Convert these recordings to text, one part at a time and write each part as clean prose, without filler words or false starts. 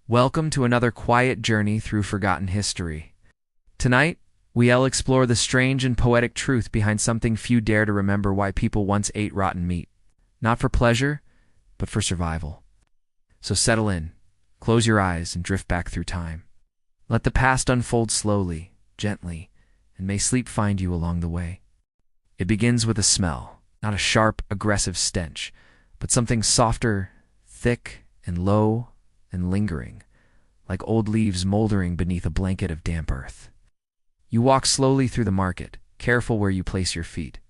Welcome to another quiet journey through forgotten history. Tonight, we'll explore the strange and poetic truth behind something few dare to remember: why people once ate rotten meat. Not for pleasure, but for survival. So settle in, close your eyes, and drift back through time. Let the past unfold slowly, gently, and may sleep find you along the way. It begins with a smell, not a sharp, aggressive stench, but something softer, thick, and low, and lingering, like old leaves moldering beneath a blanket of damp earth. You walk slowly through the market, careful where you place your feet.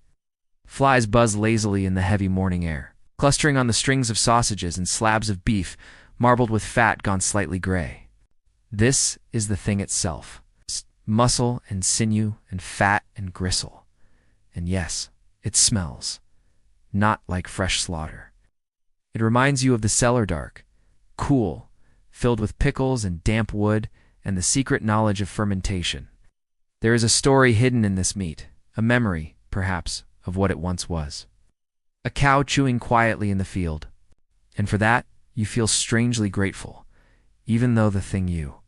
Flies buzz lazily in the heavy morning air, clustering on the strings of sausages and slabs of beef marbled with fat gone slightly gray. This is the thing itself: muscle and sinew and fat and gristle. And yes, it smells, not like fresh slaughter. It reminds you of the cellar dark, cool, filled with pickles and damp wood and the secret knowledge of fermentation. There is a story hidden in this meat, a memory, perhaps, of what it once was. A cow chewing quietly in the field. And for that, you feel strangely grateful, even though the thing you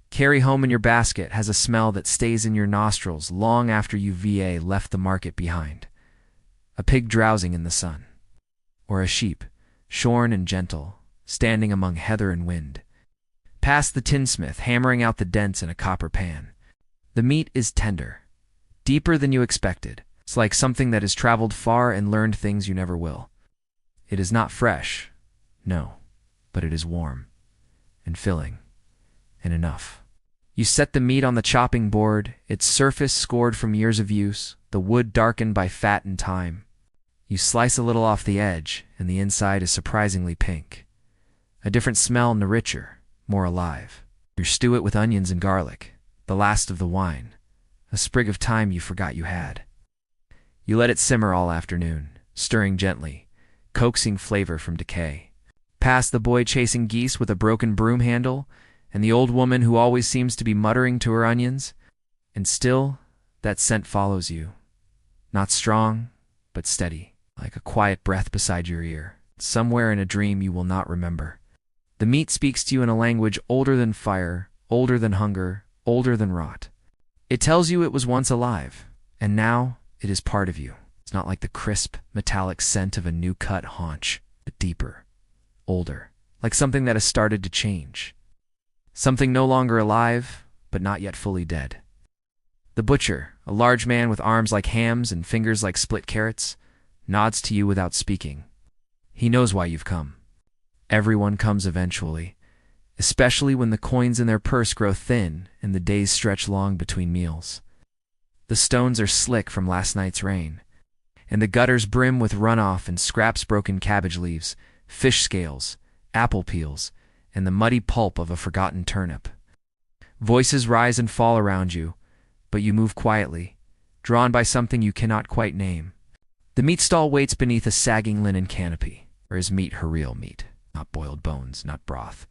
carry home in your basket has a smell that stays in your nostrils long after you've left the market behind. A pig drowsing in the sun. Or a sheep, shorn and gentle, standing among heather and wind. Past the tinsmith, hammering out the dents in a copper pan. The meat is tender, deeper than you expected. It's like something that has traveled far and learned things you never will. It is not fresh, no, but it is warm, and filling, and enough. You set the meat on the chopping board, its surface scored from years of use, the wood darkened by fat and time. You slice a little off the edge, and the inside is surprisingly pink. A different smell, and richer, more alive. You stew it with onions and garlic, the last of the wine, a sprig of thyme you forgot you had. You let it simmer all afternoon, stirring gently, coaxing flavor from decay. Past the boy chasing geese with a broken broom handle, and the old woman who always seems to be muttering to her onions. And still, that scent follows you. Not strong, but steady, like a quiet breath beside your ear, somewhere in a dream you will not remember. The meat speaks to you in a language older than fire, older than hunger, older than rot. It tells you it was once alive, and now it is part of you. It's not like the crisp, metallic scent of a new-cut haunch, but deeper, older, like something that has started to change. Something no longer alive, but not yet fully dead. The butcher, a large man with arms like hams and fingers like split carrots, nods to you without speaking. He knows why you've come. Everyone comes eventually, especially when the coins in their purse grow thin and the days stretch long between meals. The stones are slick from last night's rain, and the gutters brim with runoff and scraps, broken cabbage leaves, fish scales, apple peels, and the muddy pulp of a forgotten turnip. Voices rise and fall around you, but you move quietly, drawn by something you cannot quite name. The meat stall waits beneath a sagging linen canopy, or is meat her real meat? Not boiled bones, not broth.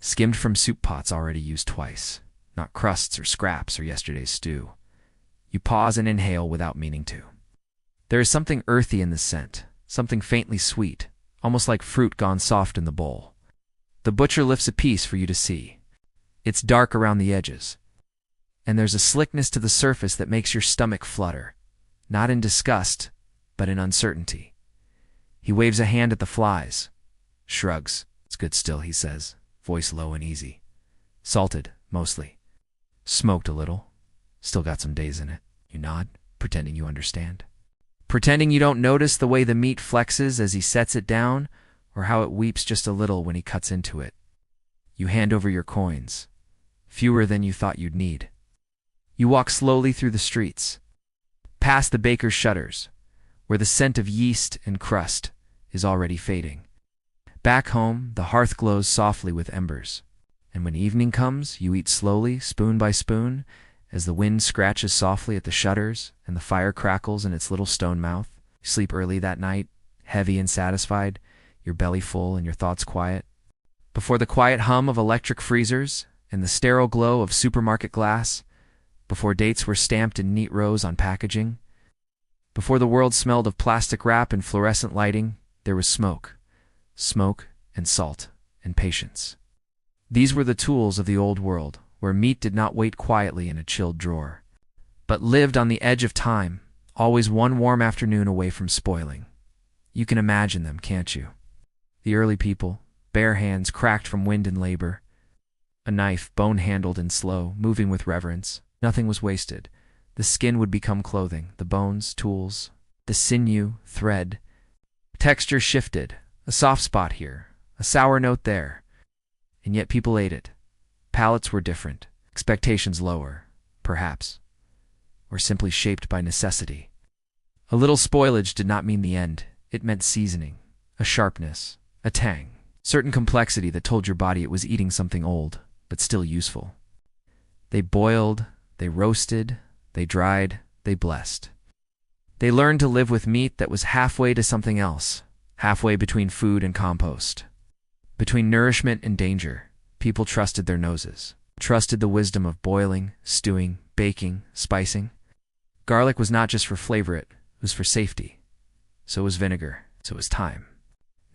Skimmed from soup pots already used twice, not crusts or scraps or yesterday's stew. You pause and inhale without meaning to. There is something earthy in the scent, something faintly sweet, almost like fruit gone soft in the bowl. The butcher lifts a piece for you to see. It's dark around the edges, and there's a slickness to the surface that makes your stomach flutter, not in disgust, but in uncertainty. He waves a hand at the flies. Shrugs. It's good still, he says, voice low and easy. Salted, mostly. Smoked a little. Still got some days in it. You nod, pretending you understand. Pretending you don't notice the way the meat flexes as he sets it down, or how it weeps just a little when he cuts into it. You hand over your coins. Fewer than you thought you'd need. You walk slowly through the streets, past the baker's shutters, where the scent of yeast and crust is already fading. Back home, the hearth glows softly with embers, and when evening comes, you eat slowly, spoon by spoon, as the wind scratches softly at the shutters and the fire crackles in its little stone mouth. You sleep early that night, heavy and satisfied, your belly full and your thoughts quiet. Before the quiet hum of electric freezers and the sterile glow of supermarket glass, before dates were stamped in neat rows on packaging, before the world smelled of plastic wrap and fluorescent lighting, there was smoke. Smoke and salt and patience. These were the tools of the old world, where meat did not wait quietly in a chilled drawer, but lived on the edge of time, always one warm afternoon away from spoiling. You can imagine them, can't you? The early people, bare hands cracked from wind and labor, a knife bone-handled and slow, moving with reverence. Nothing was wasted. The skin would become clothing, the bones, tools, the sinew, thread. Texture shifted, a soft spot here, a sour note there. And yet people ate it. Palates were different, expectations lower, perhaps, or simply shaped by necessity. A little spoilage did not mean the end. It meant seasoning, a sharpness, a tang, certain complexity that told your body it was eating something old, but still useful. They boiled, they roasted, they dried, they blessed. They learned to live with meat that was halfway to something else, halfway between food and compost. Between nourishment and danger, people trusted their noses, trusted the wisdom of boiling, stewing, baking, spicing. Garlic was not just for flavor, it was for safety. So was vinegar, so was thyme.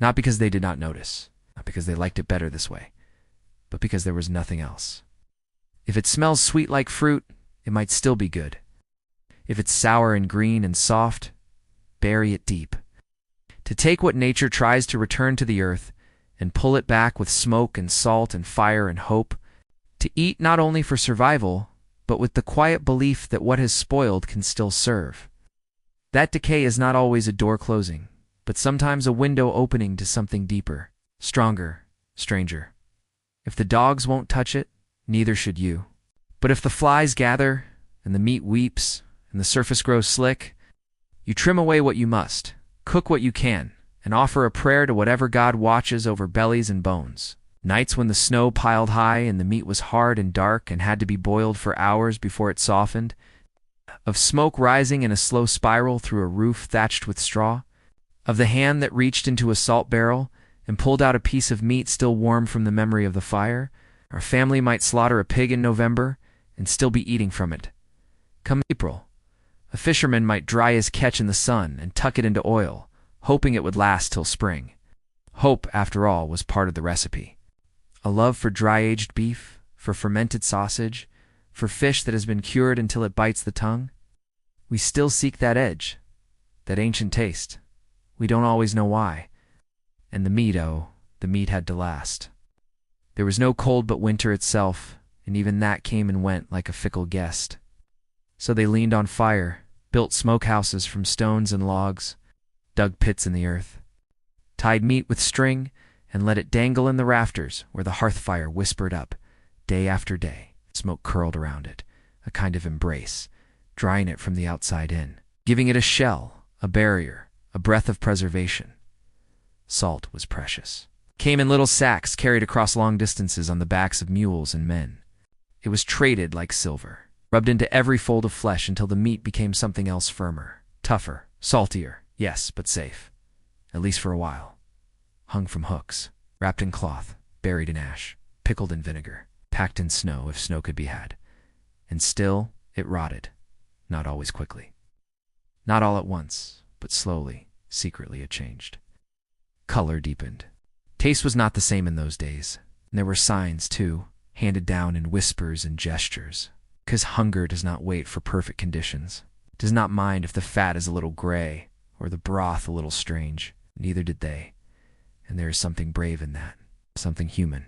Not because they did not notice, not because they liked it better this way, but because there was nothing else. If it smells sweet like fruit, it might still be good. If it's sour and green and soft, bury it deep. To take what nature tries to return to the earth and pull it back with smoke and salt and fire and hope, to eat not only for survival, but with the quiet belief that what has spoiled can still serve. That decay is not always a door closing, but sometimes a window opening to something deeper, stronger, stranger. If the dogs won't touch it, neither should you. But if the flies gather, and the meat weeps, and the surface grows slick, you trim away what you must, cook what you can, and offer a prayer to whatever God watches over bellies and bones. Nights when the snow piled high and the meat was hard and dark and had to be boiled for hours before it softened, of smoke rising in a slow spiral through a roof thatched with straw, of the hand that reached into a salt barrel and pulled out a piece of meat still warm from the memory of the fire. Our family might slaughter a pig in November and still be eating from it. Come April, a fisherman might dry his catch in the sun and tuck it into oil, hoping it would last till spring. Hope, after all, was part of the recipe. A love for dry-aged beef, for fermented sausage, for fish that has been cured until it bites the tongue. We still seek that edge, that ancient taste. We don't always know why. And the meat, oh, the meat had to last. There was no cold but winter itself, and even that came and went like a fickle guest. So they leaned on fire, built smokehouses from stones and logs, dug pits in the earth, tied meat with string, and let it dangle in the rafters where the hearth fire whispered up, day after day. Smoke curled around it, a kind of embrace, drying it from the outside in, giving it a shell, a barrier, a breath of preservation. Salt was precious. Came in little sacks carried across long distances on the backs of mules and men. It was traded like silver, rubbed into every fold of flesh until the meat became something else firmer, tougher, saltier, yes, but safe, at least for a while. Hung from hooks, wrapped in cloth, buried in ash, pickled in vinegar, packed in snow if snow could be had. And still it rotted, not always quickly. Not all at once, but slowly, secretly it changed. Color deepened. Taste was not the same in those days, and there were signs, too, handed down in whispers and gestures, because hunger does not wait for perfect conditions, does not mind if the fat is a little gray or the broth a little strange. Neither did they, and there is something brave in that, something human.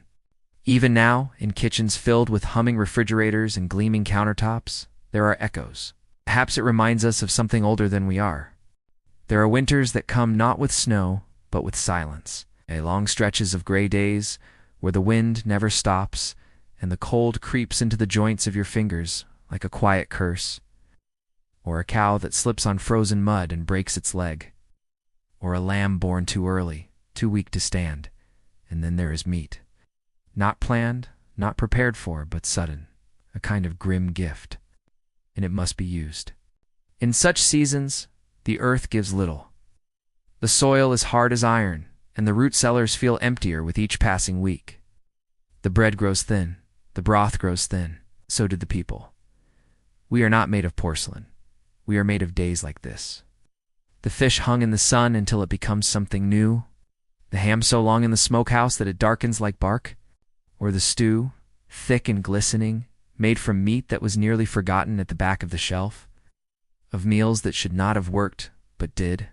Even now, in kitchens filled with humming refrigerators and gleaming countertops, there are echoes. Perhaps it reminds us of something older than we are. There are winters that come not with snow, but with silence. Long stretches of gray days where the wind never stops and the cold creeps into the joints of your fingers like a quiet curse. Or a cow that slips on frozen mud and breaks its leg. Or a lamb born too early, too weak to stand. And then there is meat. Not planned, not prepared for, but sudden, a kind of grim gift. And it must be used. In such seasons, the earth gives little. The soil is hard as iron, and the root cellars feel emptier with each passing week. The bread grows thin, the broth grows thin, so did the people. We are not made of porcelain. We are made of days like this. The fish hung in the sun until it becomes something new, the ham so long in the smokehouse that it darkens like bark, or the stew, thick and glistening, made from meat that was nearly forgotten at the back of the shelf, of meals that should not have worked but did,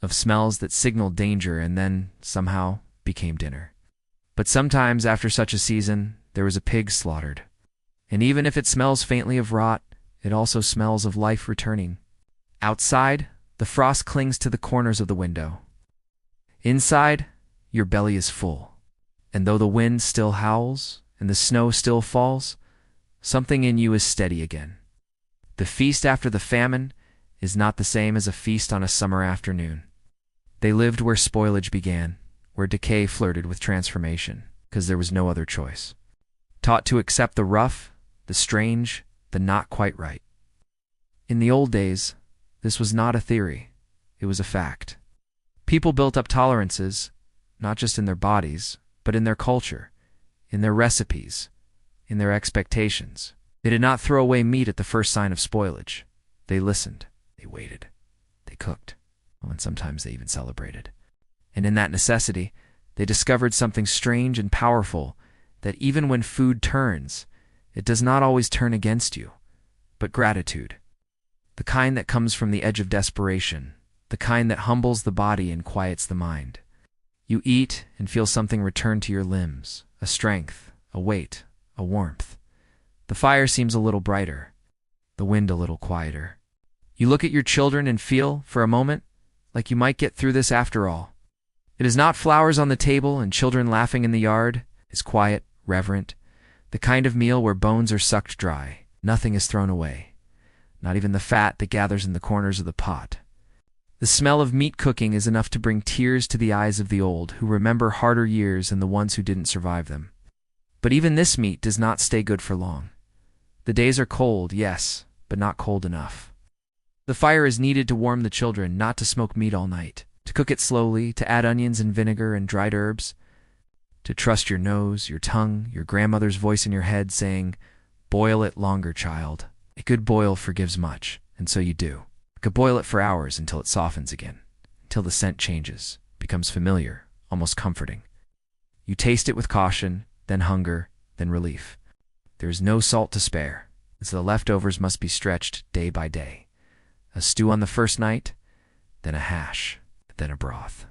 of smells that signaled danger and then, somehow, became dinner. But sometimes after such a season, there was a pig slaughtered. And even if it smells faintly of rot, it also smells of life returning. Outside, the frost clings to the corners of the window. Inside, your belly is full. And though the wind still howls and the snow still falls, something in you is steady again. The feast after the famine is not the same as a feast on a summer afternoon. They lived where spoilage began, where decay flirted with transformation, because there was no other choice. Taught to accept the rough, the strange, the not quite right. In the old days, this was not a theory, it was a fact. People built up tolerances, not just in their bodies, but in their culture, in their recipes, in their expectations. They did not throw away meat at the first sign of spoilage. They listened, they waited, they cooked, and sometimes they even celebrated. And in that necessity, they discovered something strange and powerful, that even when food turns, it does not always turn against you, but gratitude. The kind that comes from the edge of desperation, the kind that humbles the body and quiets the mind. You eat and feel something return to your limbs, a strength, a weight, a warmth. The fire seems a little brighter, the wind a little quieter. You look at your children and feel, for a moment, like you might get through this after all. It is not flowers on the table and children laughing in the yard. It's quiet, reverent, the kind of meal where bones are sucked dry, nothing is thrown away, not even the fat that gathers in the corners of the pot. The smell of meat cooking is enough to bring tears to the eyes of the old, who remember harder years than the ones who didn't survive them. But even this meat does not stay good for long. The days are cold, yes, but not cold enough. The fire is needed to warm the children, not to smoke meat all night, to cook it slowly, to add onions and vinegar and dried herbs, to trust your nose, your tongue, your grandmother's voice in your head saying, "Boil it longer, child. A good boil forgives much," and so you do. You could boil it for hours until it softens again, until the scent changes, becomes familiar, almost comforting. You taste it with caution, then hunger, then relief. There is no salt to spare, and so the leftovers must be stretched day by day. A stew on the first night, then a hash, then a broth.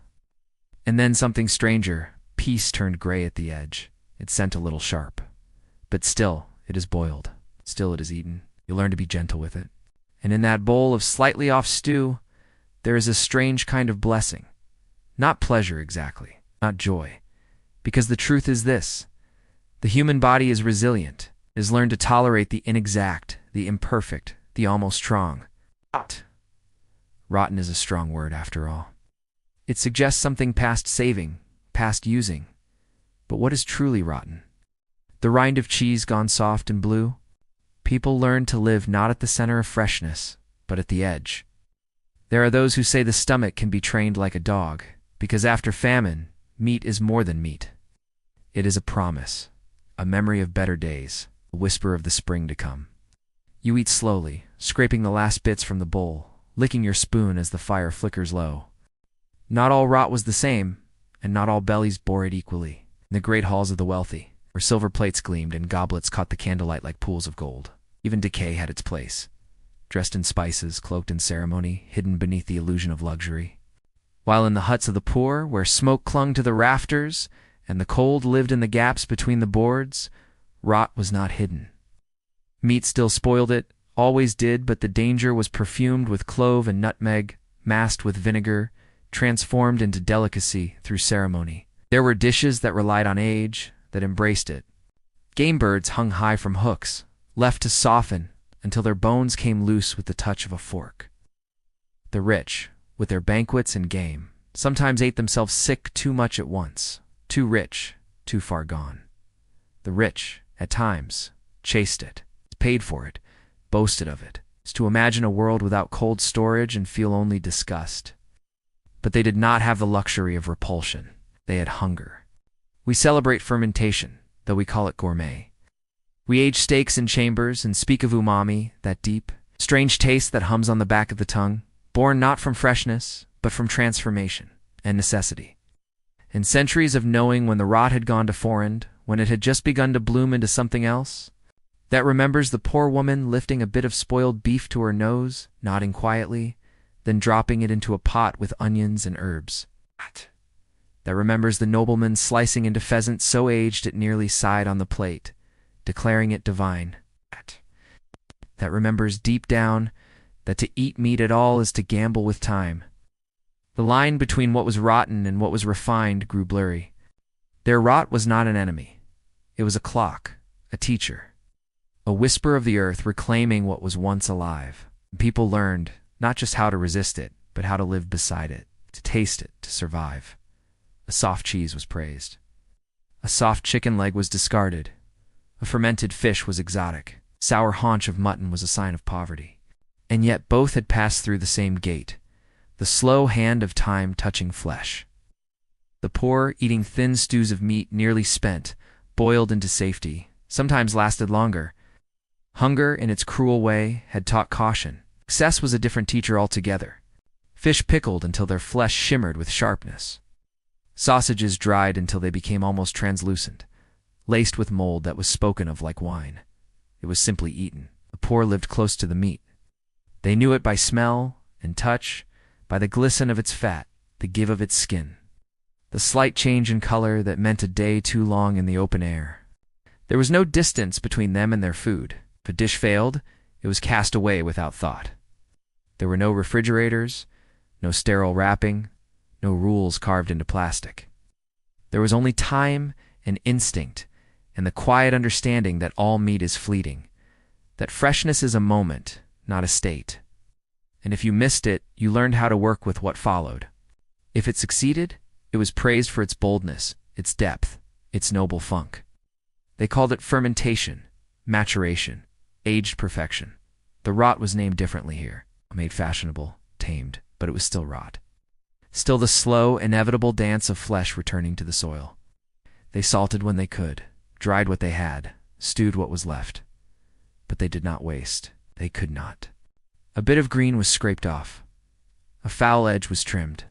And then something stranger, peace turned gray at the edge. It scent a little sharp. But still, it is boiled. Still it is eaten. You learn to be gentle with it. And in that bowl of slightly off stew, there is a strange kind of blessing. Not pleasure exactly, not joy. Because the truth is this: the human body is resilient, is learned to tolerate the inexact, the imperfect, the almost strong. Rotten is a strong word after all. It suggests something past saving, past using. But what is truly rotten? The rind of cheese gone soft and blue? People learn to live not at the center of freshness, but at the edge. There are those who say the stomach can be trained like a dog, because after famine, meat is more than meat. It is a promise, a memory of better days, a whisper of the spring to come. You eat slowly, scraping the last bits from the bowl, licking your spoon as the fire flickers low. Not all rot was the same, and not all bellies bore it equally. In the great halls of the wealthy, where silver plates gleamed and goblets caught the candlelight like pools of gold, even decay had its place, dressed in spices, cloaked in ceremony, hidden beneath the illusion of luxury. While in the huts of the poor, where smoke clung to the rafters and the cold lived in the gaps between the boards, rot was not hidden. Meat still spoiled it, always did, but the danger was perfumed with clove and nutmeg, masked with vinegar, transformed into delicacy through ceremony. There were dishes that relied on age, that embraced it. Game birds hung high from hooks, left to soften until their bones came loose with the touch of a fork. The rich, with their banquets and game, sometimes ate themselves sick too much at once, too rich, too far gone. The rich, at times, chased it, paid for it, boasted of it, is to imagine a world without cold storage and feel only disgust. But they did not have the luxury of repulsion. They had hunger. We celebrate fermentation, though we call it gourmet. We age steaks in chambers and speak of umami, that deep, strange taste that hums on the back of the tongue, born not from freshness, but from transformation and necessity. In centuries of knowing when the rot had gone to foreign, when it had just begun to bloom into something else? That remembers the poor woman lifting a bit of spoiled beef to her nose, nodding quietly, then dropping it into a pot with onions and herbs. That remembers the nobleman slicing into pheasant so aged it nearly sighed on the plate, declaring it divine. That remembers deep down that to eat meat at all is to gamble with time. The line between what was rotten and what was refined grew blurry. Their rot was not an enemy. It was a clock, a teacher, a whisper of the earth reclaiming what was once alive. People learned not just how to resist it, but how to live beside it, to taste it, to survive. A soft cheese was praised. A soft chicken leg was discarded. A fermented fish was exotic. Sour haunch of mutton was a sign of poverty. And yet both had passed through the same gate, the slow hand of time touching flesh. The poor eating thin stews of meat nearly spent, boiled into safety, sometimes lasted longer. Hunger, in its cruel way, had taught caution. Excess was a different teacher altogether. Fish pickled until their flesh shimmered with sharpness. Sausages dried until they became almost translucent, laced with mold that was spoken of like wine. It was simply eaten. The poor lived close to the meat. They knew it by smell and touch, by the glisten of its fat, the give of its skin, the slight change in color that meant a day too long in the open air. There was no distance between them and their food. If a dish failed, it was cast away without thought. There were no refrigerators, no sterile wrapping, no rules carved into plastic. There was only time and instinct, and the quiet understanding that all meat is fleeting, that freshness is a moment, not a state. And if you missed it, you learned how to work with what followed. If it succeeded, it was praised for its boldness, its depth, its noble funk. They called it fermentation, maturation, aged perfection. The rot was named differently here, made fashionable, tamed, but it was still rot. Still the slow, inevitable dance of flesh returning to the soil. They salted when they could, dried what they had, stewed what was left. But they did not waste. They could not. A bit of green was scraped off. A foul edge was trimmed.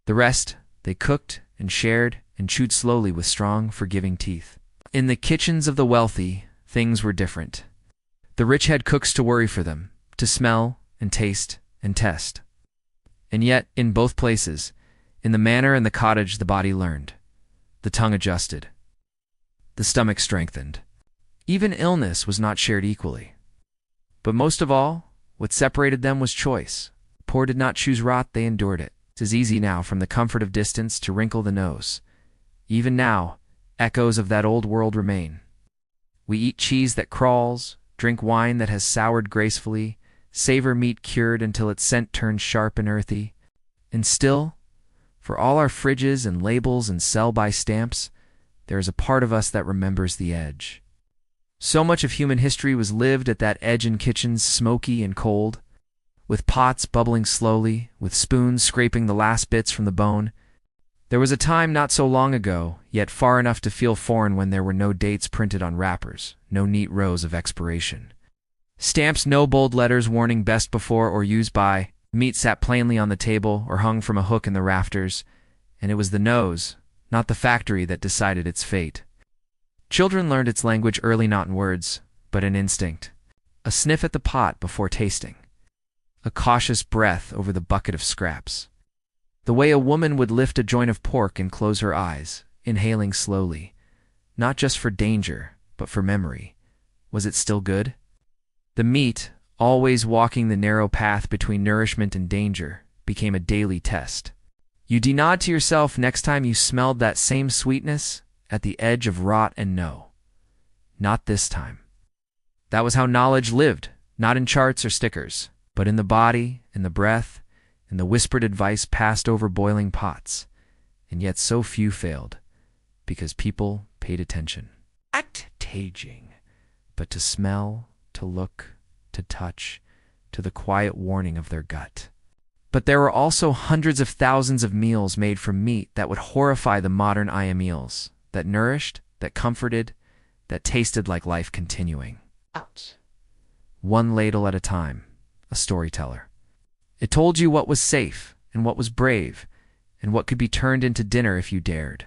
The rest they cooked and shared and chewed slowly with strong, forgiving teeth. In the kitchens of the wealthy, things were different. The rich had cooks to worry for them, to smell and taste and test. And yet, in both places, in the manor and the cottage, the body learned. The tongue adjusted. The stomach strengthened. Even illness was not shared equally. But most of all, what separated them was choice. The poor did not choose rot, they endured it. It is easy now, from the comfort of distance, to wrinkle the nose. Even now, echoes of that old world remain. We eat cheese that crawls, drink wine that has soured gracefully, savor meat cured until its scent turns sharp and earthy. And still, for all our fridges and labels and sell-by stamps, there is a part of us that remembers the edge. So much of human history was lived at that edge in kitchens smoky and cold, with pots bubbling slowly, with spoons scraping the last bits from the bone. There was a time not so long ago, yet far enough to feel foreign, when there were no dates printed on wrappers, no neat rows of expiration. Stamps, no bold letters warning best before or use by. Meat sat plainly on the table or hung from a hook in the rafters, and it was the nose, not the factory, that decided its fate. Children learned its language early, not in words, but in instinct. A sniff at the pot before tasting. A cautious breath over the bucket of scraps. The way a woman would lift a joint of pork and close her eyes, inhaling slowly, not just for danger, but for memory. Was it still good? The meat, always walking the narrow path between nourishment and danger, became a daily test. You nod to yourself next time you smelled that same sweetness at the edge of rot, and no, not this time. That was how knowledge lived, not in charts or stickers, but in the body, in the breath, in the whispered advice passed over boiling pots. And yet so few failed, because people paid attention. Not taging, but to smell, to look, to touch, to the quiet warning of their gut. But there were also hundreds of thousands of meals made from meat that would horrify the modern meals, that nourished, that comforted, that tasted like life continuing. Out. One ladle at a time, a storyteller. It told you what was safe, and what was brave, and what could be turned into dinner if you dared.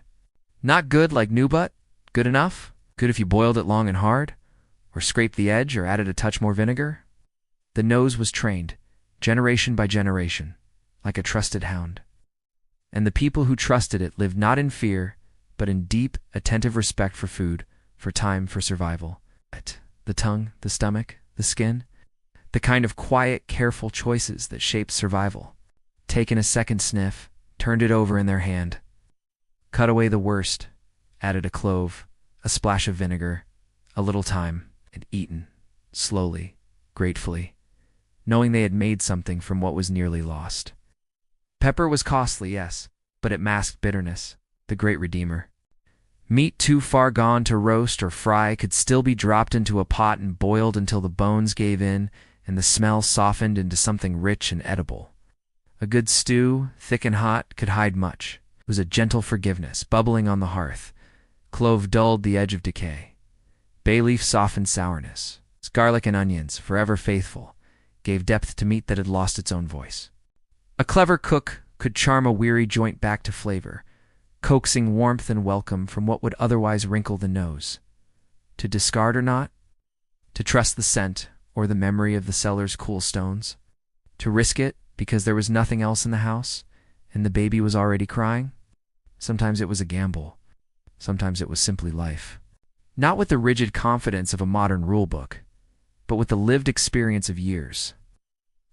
Not good like new butt, Good enough? Good if you boiled it long and hard? Or scraped the edge or added a touch more vinegar? The nose was trained, generation by generation, like a trusted hound. And the people who trusted it lived not in fear, but in deep, attentive respect for food, for time, for survival. The tongue, the stomach, the skin, the kind of quiet, careful choices that shaped survival. Taken a second sniff, turned it over in their hand, cut away the worst, added a clove, a splash of vinegar, a little thyme, and eaten, slowly, gratefully, knowing they had made something from what was nearly lost. Pepper was costly, yes, but it masked bitterness, the great redeemer. Meat too far gone to roast or fry could still be dropped into a pot and boiled until the bones gave in and the smell softened into something rich and edible. A good stew, thick and hot, could hide much. It was a gentle forgiveness, bubbling on the hearth. Clove dulled the edge of decay. Bay leaf softened sourness. Garlic and onions, forever faithful, gave depth to meat that had lost its own voice. A clever cook could charm a weary joint back to flavor, coaxing warmth and welcome from what would otherwise wrinkle the nose. To discard or not? To trust the scent or the memory of the cellar's cool stones? To risk it because there was nothing else in the house and the baby was already crying? Sometimes it was a gamble. Sometimes it was simply life. Not with the rigid confidence of a modern rulebook, but with the lived experience of years.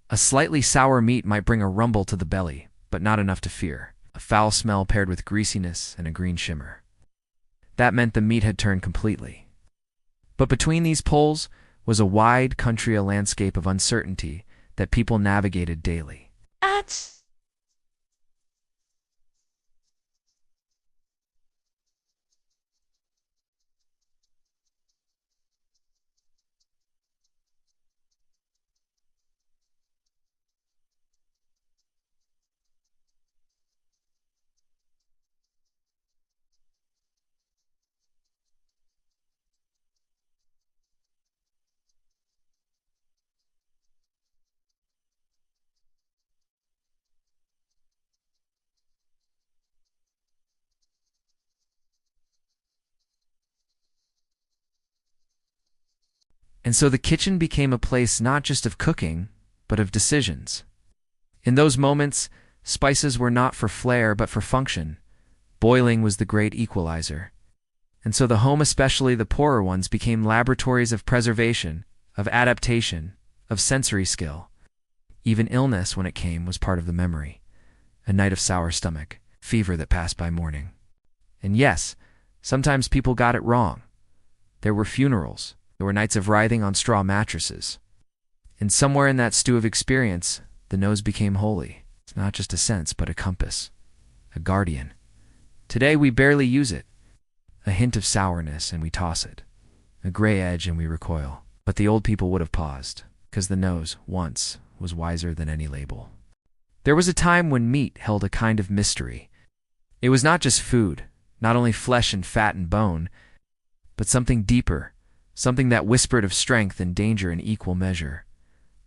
A slightly sour meat might bring a rumble to the belly, but not enough to fear. A foul smell paired with greasiness and a green shimmer. That meant the meat had turned completely. But between these poles was a wide country, a landscape of uncertainty that people navigated daily. And so the kitchen became a place not just of cooking, but of decisions. In those moments, spices were not for flair but for function. Boiling was the great equalizer. And so the home, especially the poorer ones, became laboratories of preservation, of adaptation, of sensory skill. Even illness, when it came, was part of the memory. A night of sour stomach, fever that passed by morning. And yes, sometimes people got it wrong. There were funerals. There were nights of writhing on straw mattresses. And somewhere in that stew of experience, the nose became holy. It's not just a sense, but a compass, a guardian. Today we barely use it. A hint of sourness and we toss it. A gray edge and we recoil. But the old people would have paused, because the nose, once, was wiser than any label. There was a time when meat held a kind of mystery. It was not just food, not only flesh and fat and bone, but something deeper, something that whispered of strength and danger in equal measure.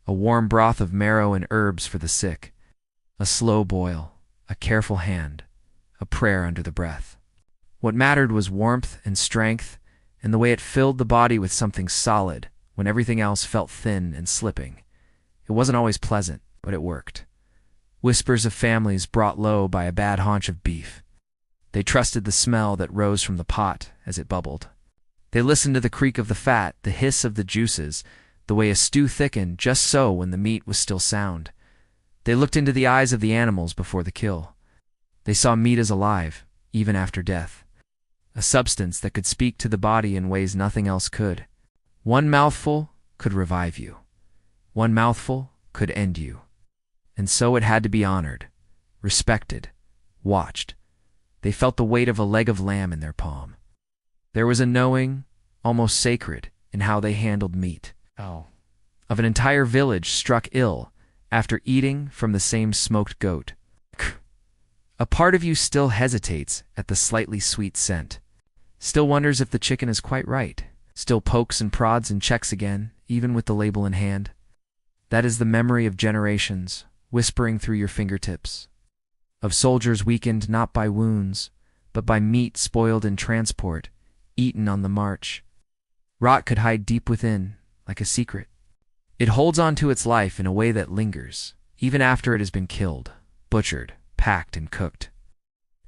A warm broth of marrow and herbs for the sick. A slow boil, a careful hand, a prayer under the breath. What mattered was warmth and strength, and the way it filled the body with something solid when everything else felt thin and slipping. It wasn't always pleasant, but it worked. Whispers of families brought low by a bad haunch of beef. They trusted the smell that rose from the pot as it bubbled. They listened to the creak of the fat, the hiss of the juices, the way a stew thickened just so when the meat was still sound. They looked into the eyes of the animals before the kill. They saw meat as alive, even after death. A substance that could speak to the body in ways nothing else could. One mouthful could revive you. One mouthful could end you. And so it had to be honored, respected, watched. They felt the weight of a leg of lamb in their palm. There was a knowing, almost sacred, in how they handled meat. Of an entire village struck ill after eating from the same smoked goat. A part of you still hesitates at the slightly sweet scent, still wonders if the chicken is quite right, still pokes and prods and checks again, even with the label in hand. That is the memory of generations, whispering through your fingertips, of soldiers weakened not by wounds, but by meat spoiled in transport, eaten on the march. Rot could hide deep within, like a secret. It holds on to its life in a way that lingers, even after it has been killed, butchered, packed, and cooked.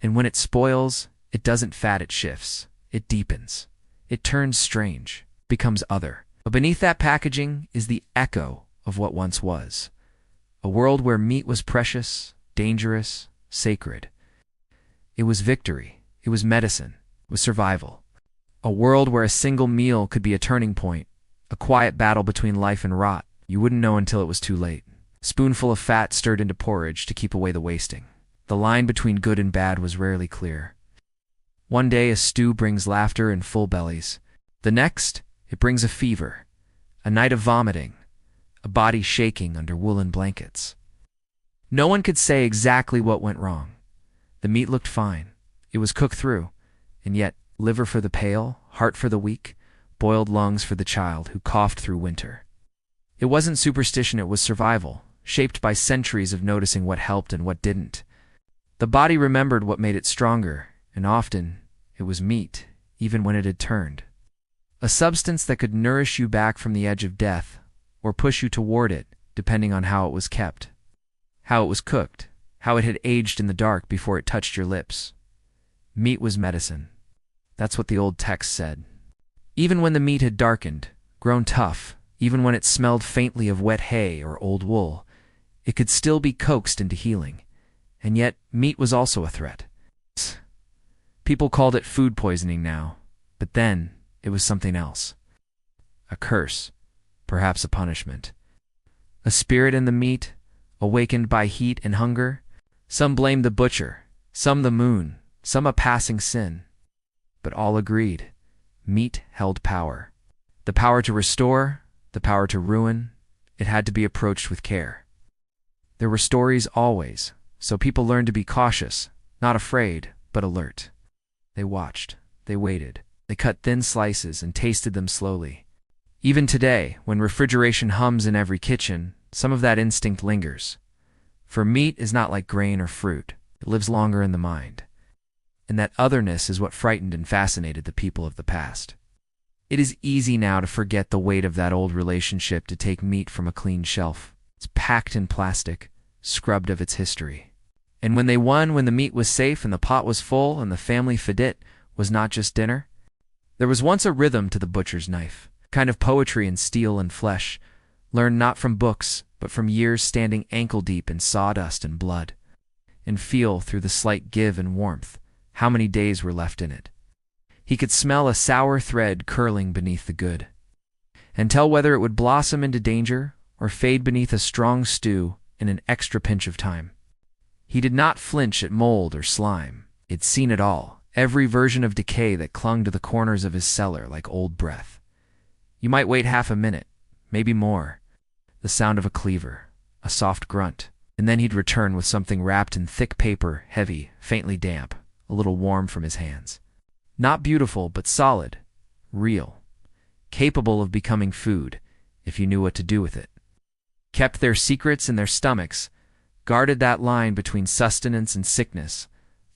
And when it spoils, it doesn't fat, it shifts. It deepens. It turns strange, becomes other. But beneath that packaging is the echo of what once was. A world where meat was precious, dangerous, sacred. It was victory. It was medicine. It was survival. A world where a single meal could be a turning point, a quiet battle between life and rot. You wouldn't know until it was too late. A spoonful of fat stirred into porridge to keep away the wasting. The line between good and bad was rarely clear. One day a stew brings laughter and full bellies. The next, it brings a fever, a night of vomiting, a body shaking under woolen blankets. No one could say exactly what went wrong. The meat looked fine. It was cooked through, and yet liver for the pale, heart for the weak, boiled lungs for the child who coughed through winter. It wasn't superstition, it was survival, shaped by centuries of noticing what helped and what didn't. The body remembered what made it stronger, and often it was meat, even when it had turned. A substance that could nourish you back from the edge of death, or push you toward it, depending on how it was kept, how it was cooked, how it had aged in the dark before it touched your lips. Meat was medicine. That's what the old text said. Even when the meat had darkened, grown tough, even when it smelled faintly of wet hay or old wool, it could still be coaxed into healing. And yet, meat was also a threat. People called it food poisoning now, but then it was something else. A curse, perhaps a punishment. A spirit in the meat, awakened by heat and hunger. Some blamed the butcher, some the moon, some a passing sin. But all agreed, meat held power. The power to restore, the power to ruin. It had to be approached with care. There were stories always, so people learned to be cautious, not afraid, but alert. They watched, they waited, they cut thin slices and tasted them slowly. Even today, when refrigeration hums in every kitchen, some of that instinct lingers. For meat is not like grain or fruit. It lives longer in the mind. And that otherness is what frightened and fascinated the people of the past. It is easy now to forget the weight of that old relationship, to take meat from a clean shelf. It's packed in plastic, scrubbed of its history. And when they won, when the meat was safe and the pot was full and the family fed it, was not just dinner. There was once a rhythm to the butcher's knife, kind of poetry in steel and flesh, learned not from books, but from years standing ankle-deep in sawdust and blood. And feel, through the slight give and warmth, how many days were left in it. He could smell a sour thread curling beneath the good, and tell whether it would blossom into danger or fade beneath a strong stew in an extra pinch of time. He did not flinch at mold or slime. He'd seen it all, every version of decay that clung to the corners of his cellar like old breath. You might wait half a minute, maybe more. The sound of a cleaver, a soft grunt, and then he'd return with something wrapped in thick paper, heavy, faintly damp, a little warm from his hands. Not beautiful, but solid, real, capable of becoming food if you knew what to do with it. Kept their secrets in their stomachs, guarded that line between sustenance and sickness,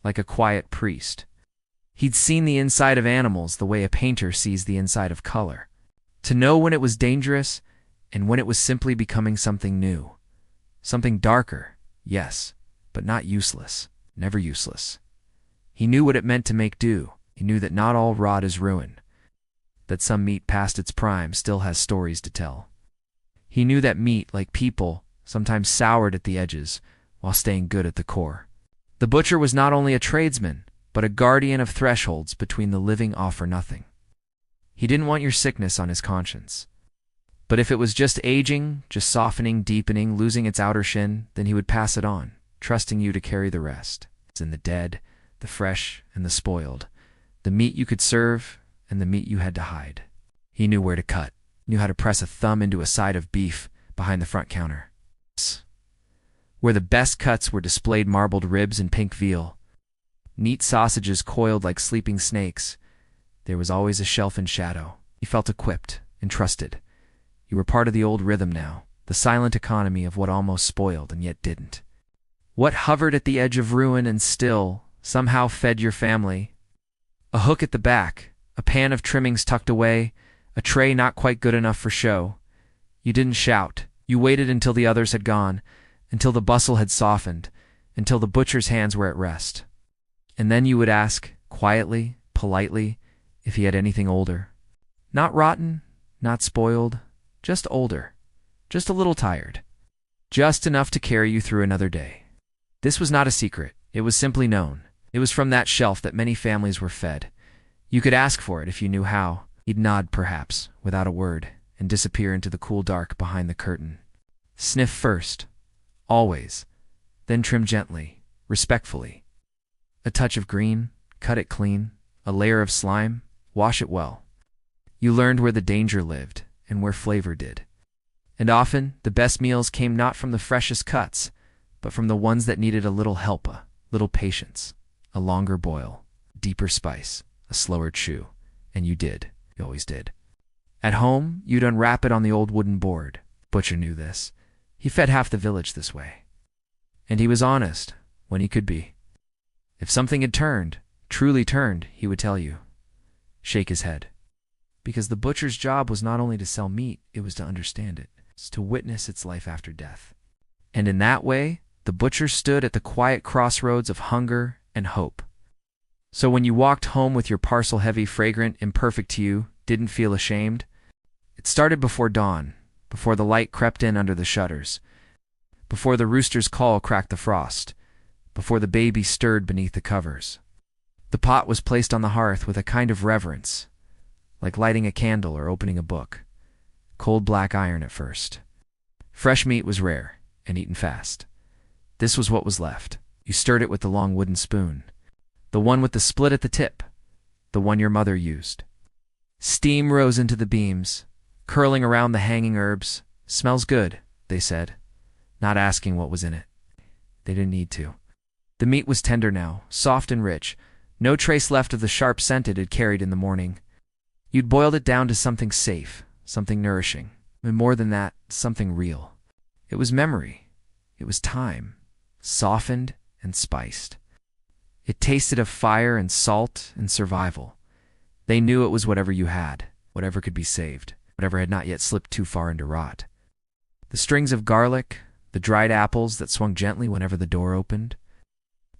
like a quiet priest. He'd seen the inside of animals the way a painter sees the inside of color. To know when it was dangerous and when it was simply becoming something new. Something darker, yes, but not useless, never useless. He knew what it meant to make do. He knew that not all rot is ruin, that some meat past its prime still has stories to tell. He knew that meat, like people, sometimes soured at the edges while staying good at the core. The butcher was not only a tradesman, but a guardian of thresholds between the living all for nothing. He didn't want your sickness on his conscience. But if it was just aging, just softening, deepening, losing its outer shin, then he would pass it on, trusting you to carry the rest. It's in the dead, the fresh, and the spoiled, the meat you could serve, and the meat you had to hide. He knew where to cut, knew how to press a thumb into a side of beef behind the front counter. Where the best cuts were displayed marbled ribs and pink veal, neat sausages coiled like sleeping snakes, there was always a shelf in shadow. He felt equipped and trusted. You were part of the old rhythm now, the silent economy of what almost spoiled and yet didn't. What hovered at the edge of ruin and still, somehow fed your family. A hook at the back, a pan of trimmings tucked away, a tray not quite good enough for show. You didn't shout. You waited until the others had gone, until the bustle had softened, until the butcher's hands were at rest. And then you would ask, quietly, politely, if he had anything older. Not rotten, not spoiled, just older, just a little tired, just enough to carry you through another day. This was not a secret. It was simply known. It was from that shelf that many families were fed. You could ask for it if you knew how. He'd nod, perhaps, without a word, and disappear into the cool dark behind the curtain. Sniff first, always, then trim gently, respectfully. A touch of green, cut it clean, a layer of slime, wash it well. You learned where the danger lived and where flavor did. And often, the best meals came not from the freshest cuts, but from the ones that needed a little help, a little patience, a longer boil, deeper spice, a slower chew. And you did. You always did. At home, you'd unwrap it on the old wooden board. Butcher knew this. He fed half the village this way. And he was honest, when he could be. If something had turned, truly turned, he would tell you. Shake his head. Because the butcher's job was not only to sell meat, it was to understand it, to witness its life after death. And in that way, the butcher stood at the quiet crossroads of hunger and hope. So when you walked home with your parcel heavy, fragrant, imperfect to you, didn't feel ashamed, it started before dawn, before the light crept in under the shutters, before the rooster's call cracked the frost, before the baby stirred beneath the covers. The pot was placed on the hearth with a kind of reverence, like lighting a candle or opening a book. Cold black iron at first. Fresh meat was rare and eaten fast. This was what was left. You stirred it with the long wooden spoon, the one with the split at the tip, the one your mother used. Steam rose into the beams, curling around the hanging herbs. Smells good, they said, not asking what was in it. They didn't need to. The meat was tender now, soft and rich, no trace left of the sharp scent it had carried in the morning. You'd boiled it down to something safe, something nourishing, and more than that, something real. It was memory. It was time, softened and spiced. It tasted of fire and salt and survival. They knew it was whatever you had, whatever could be saved, whatever had not yet slipped too far into rot. The strings of garlic, the dried apples that swung gently whenever the door opened.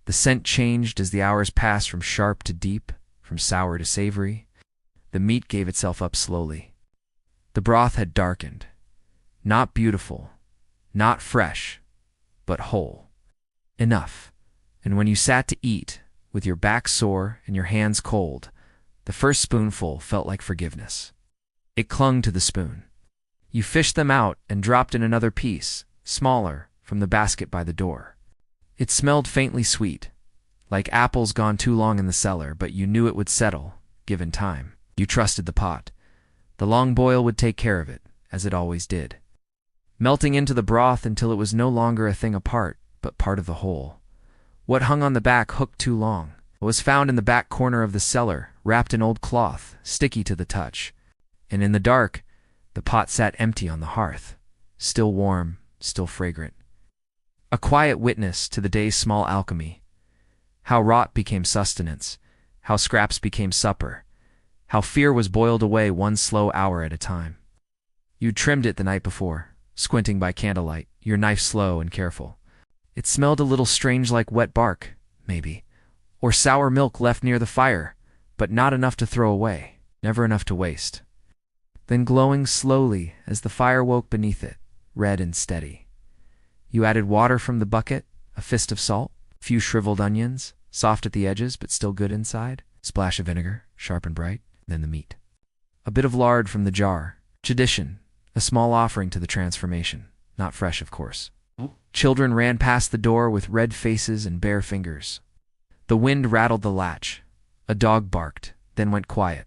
The scent changed as the hours passed from sharp to deep, from sour to savory. The meat gave itself up slowly. The broth had darkened. Not beautiful, not fresh, but whole. Enough. And when you sat to eat, with your back sore and your hands cold, the first spoonful felt like forgiveness. It clung to the spoon. You fished them out and dropped in another piece, smaller, from the basket by the door. It smelled faintly sweet, like apples gone too long in the cellar, but you knew it would settle, given time. You trusted the pot. The long boil would take care of it, as it always did, melting into the broth until it was no longer a thing apart, but part of the whole. What hung on the back hooked too long. What was found in the back corner of the cellar, wrapped in old cloth, sticky to the touch. And in the dark, the pot sat empty on the hearth, still warm, still fragrant. A quiet witness to the day's small alchemy. How rot became sustenance, how scraps became supper, how fear was boiled away one slow hour at a time. You'd trimmed it the night before, squinting by candlelight, your knife slow and careful. It smelled a little strange like wet bark, maybe, or sour milk left near the fire, but not enough to throw away, never enough to waste. Then glowing slowly as the fire woke beneath it, red and steady. You added water from the bucket, a fist of salt, a few shriveled onions, soft at the edges but still good inside, splash of vinegar, sharp and bright, then the meat. A bit of lard from the jar, tradition, a small offering to the transformation, not fresh of course. Children ran past the door with red faces and bare fingers. The wind rattled the latch. A dog barked, then went quiet.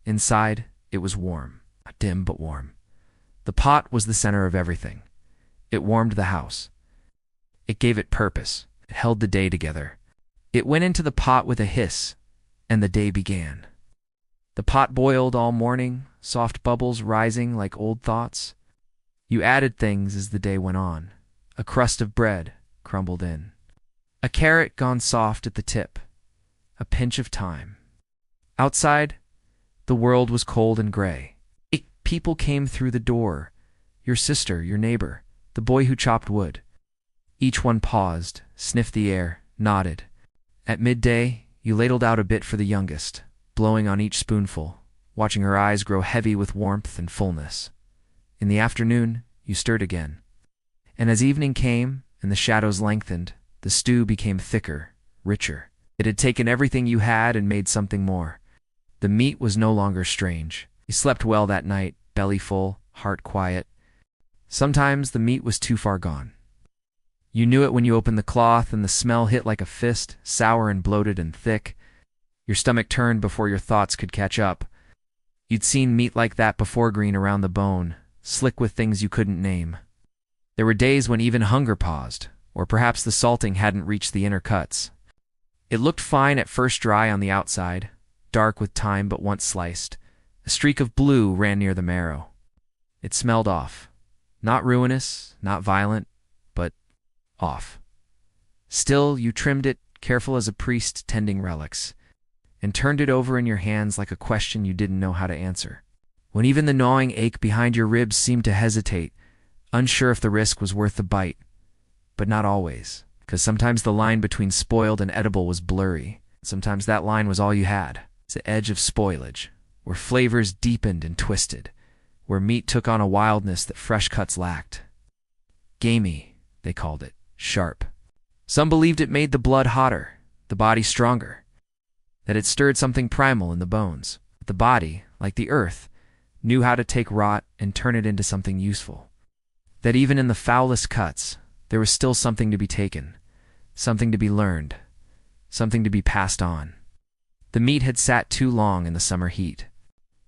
Inside, it was warm, dim but warm. The pot was the center of everything. It warmed the house. It gave it purpose. It held the day together. It went into the pot with a hiss, and the day began. The pot boiled all morning, soft bubbles rising like old thoughts. You added things as the day went on. A crust of bread crumbled in. A carrot gone soft at the tip. A pinch of thyme. Outside, The world was cold and gray. People came through the door. Your sister, your neighbor, the boy who chopped wood. Each one paused, sniffed the air, nodded. At midday, you ladled out a bit for the youngest, blowing on each spoonful, watching her eyes grow heavy with warmth and fullness. In the afternoon, you stirred again. And as evening came and the shadows lengthened, the stew became thicker, richer. It had taken everything you had and made something more. The meat was no longer strange. You slept well that night, belly full, heart quiet. Sometimes the meat was too far gone. You knew it when you opened the cloth and the smell hit like a fist, sour and bloated and thick. Your stomach turned before your thoughts could catch up. You'd seen meat like that before, green around the bone, slick with things you couldn't name. There were days when even hunger paused, or perhaps the salting hadn't reached the inner cuts. It looked fine at first, dry on the outside, dark with time but once sliced. A streak of blue ran near the marrow. It smelled off. Not ruinous, not violent, but off. Still, you trimmed it, careful as a priest tending relics, and turned it over in your hands like a question you didn't know how to answer. When even the gnawing ache behind your ribs seemed to hesitate, unsure if the risk was worth the bite. But not always, because sometimes the line between spoiled and edible was blurry. Sometimes that line was all you had. It's the edge of spoilage, where flavors deepened and twisted, where meat took on a wildness that fresh cuts lacked. Gamey, they called it, sharp. Some believed it made the blood hotter, the body stronger, that it stirred something primal in the bones. The body, like the earth, knew how to take rot and turn it into something useful. That even in the foulest cuts, there was still something to be taken, something to be learned, something to be passed on. The meat had sat too long in the summer heat.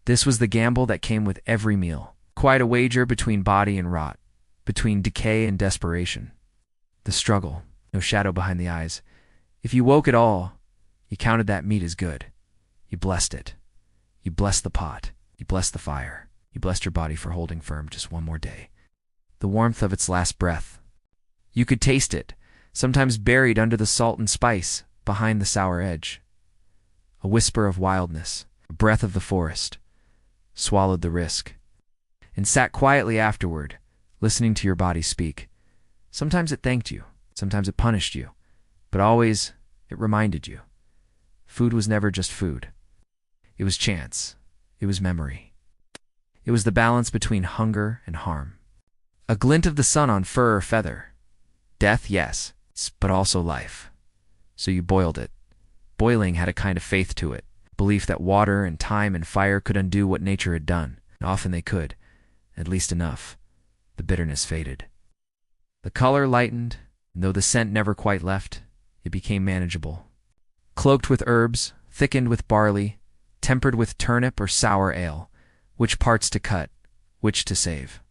This was the gamble that came with every meal, quite a wager between body and rot, between decay and desperation. The struggle, no shadow behind the eyes. If you woke at all, you counted that meat as good. You blessed it. You blessed the pot. You blessed the fire. You blessed your body for holding firm just one more day. The warmth of its last breath. You could taste it, sometimes buried under the salt and spice, behind the sour edge. A whisper of wildness, a breath of the forest, swallowed the risk, and sat quietly afterward, listening to your body speak. Sometimes it thanked you, sometimes it punished you, but always it reminded you. Food was never just food. It was chance. It was memory. It was the balance between hunger and harm. A glint of the sun on fur or feather. Death, yes, but also life. So you boiled it. Boiling had a kind of faith to it, belief that water and time and fire could undo what nature had done. Often they could, at least enough. The bitterness faded. The color lightened, and though the scent never quite left, it became manageable. Cloaked with herbs, thickened with barley, tempered with turnip or sour ale, which parts to cut, which to save.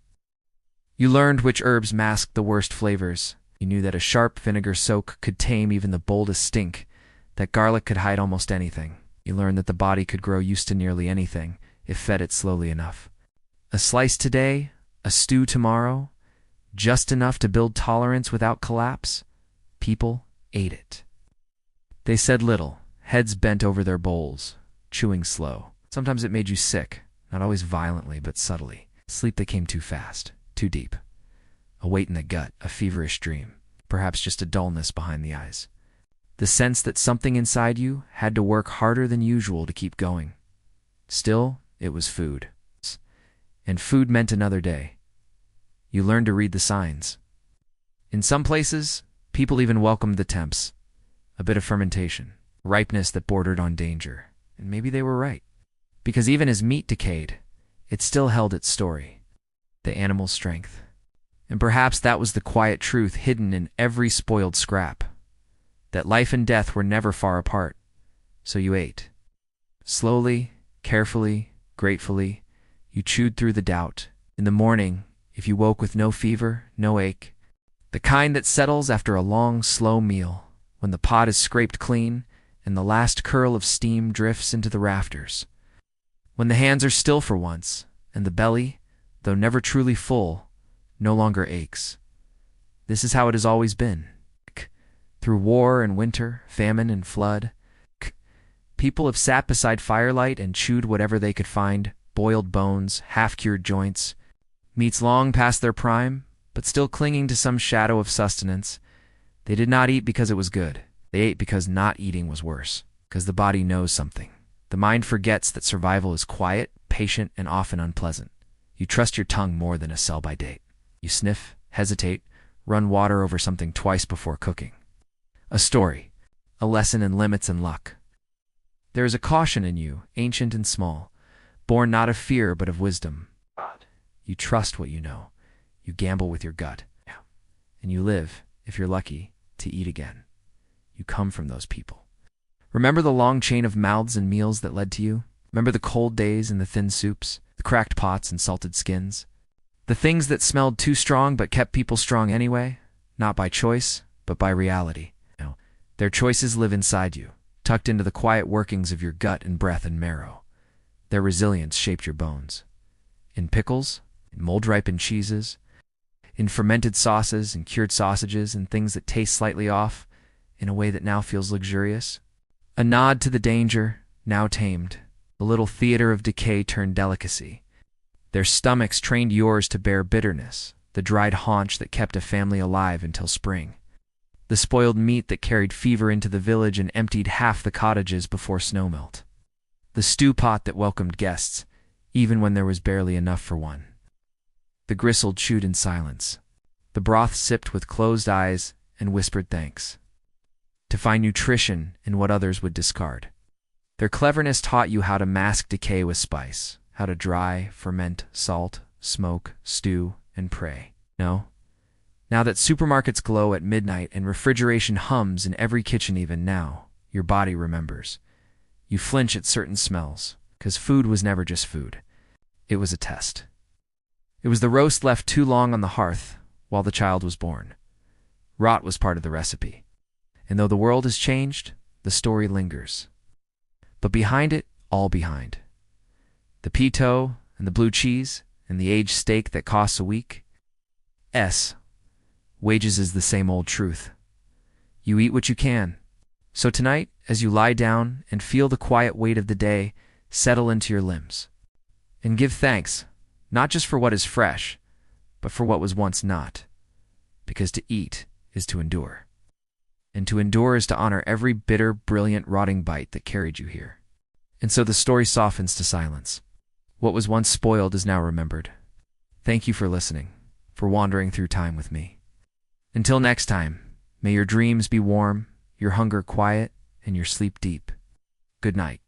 You learned which herbs masked the worst flavors. You knew that a sharp vinegar soak could tame even the boldest stink, that garlic could hide almost anything. You learned that the body could grow used to nearly anything, if fed it slowly enough. A slice today, a stew tomorrow, just enough to build tolerance without collapse. People ate it. They said little, heads bent over their bowls, chewing slow. Sometimes it made you sick, not always violently, but subtly. Sleep that came too fast, too deep. A weight in the gut, a feverish dream, perhaps just a dullness behind the eyes. The sense that something inside you had to work harder than usual to keep going. Still, it was food. And food meant another day. You learned to read the signs. In some places, people even welcomed the temps. A bit of fermentation, ripeness that bordered on danger. And maybe they were right. Because even as meat decayed, it still held its story. The animal's strength. And perhaps that was the quiet truth hidden in every spoiled scrap. That life and death were never far apart. So you ate. Slowly, carefully, gratefully, you chewed through the doubt. In the morning, if you woke with no fever, no ache, the kind that settles after a long, slow meal, when the pot is scraped clean and the last curl of steam drifts into the rafters. When the hands are still for once, and the belly, though never truly full, no longer aches. This is how it has always been. Through war and winter, famine and flood, People have sat beside firelight and chewed whatever they could find, boiled bones, half-cured joints, meats long past their prime, but still clinging to some shadow of sustenance. They did not eat because it was good. They ate because not eating was worse, because the body knows something. The mind forgets that survival is quiet, patient, and often unpleasant. You trust your tongue more than a sell-by date. You sniff, hesitate, run water over something twice before cooking. A story, a lesson in limits and luck. There is a caution in you, ancient and small, born not of fear but of wisdom. You trust what you know. You gamble with your gut. And you live, if you're lucky, to eat again. You come from those people. Remember the long chain of mouths and meals that led to you? Remember the cold days and the thin soups, the cracked pots and salted skins? The things that smelled too strong but kept people strong anyway, not by choice, but by reality. No, their choices live inside you, tucked into the quiet workings of your gut and breath and marrow. Their resilience shaped your bones. In pickles, in mold-ripened cheeses, in fermented sauces and cured sausages and things that taste slightly off in a way that now feels luxurious. A nod to the danger, now tamed, a little theater of decay turned delicacy. Their stomachs trained yours to bear bitterness, the dried haunch that kept a family alive until spring. The spoiled meat that carried fever into the village and emptied half the cottages before snowmelt. The stew pot that welcomed guests, even when there was barely enough for one. The gristle chewed in silence. The broth sipped with closed eyes and whispered thanks. To find nutrition in what others would discard. Their cleverness taught you how to mask decay with spice, how to dry, ferment, salt, smoke, stew, and pray. No? Now that supermarkets glow at midnight and refrigeration hums in every kitchen even now, your body remembers. You flinch at certain smells, because food was never just food. It was a test. It was the roast left too long on the hearth while the child was born. Rot was part of the recipe. And though the world has changed, the story lingers. But behind it, all behind. The pito and the blue cheese and the aged steak that costs a week. Wages is the same old truth. You eat what you can. So tonight, as you lie down and feel the quiet weight of the day settle into your limbs. And give thanks, not just for what is fresh, but for what was once not. Because to eat is to endure. And to endure is to honor every bitter, brilliant, rotting bite that carried you here. And so the story softens to silence. What was once spoiled is now remembered. Thank you for listening, for wandering through time with me. Until next time, may your dreams be warm, your hunger quiet, and your sleep deep. Good night.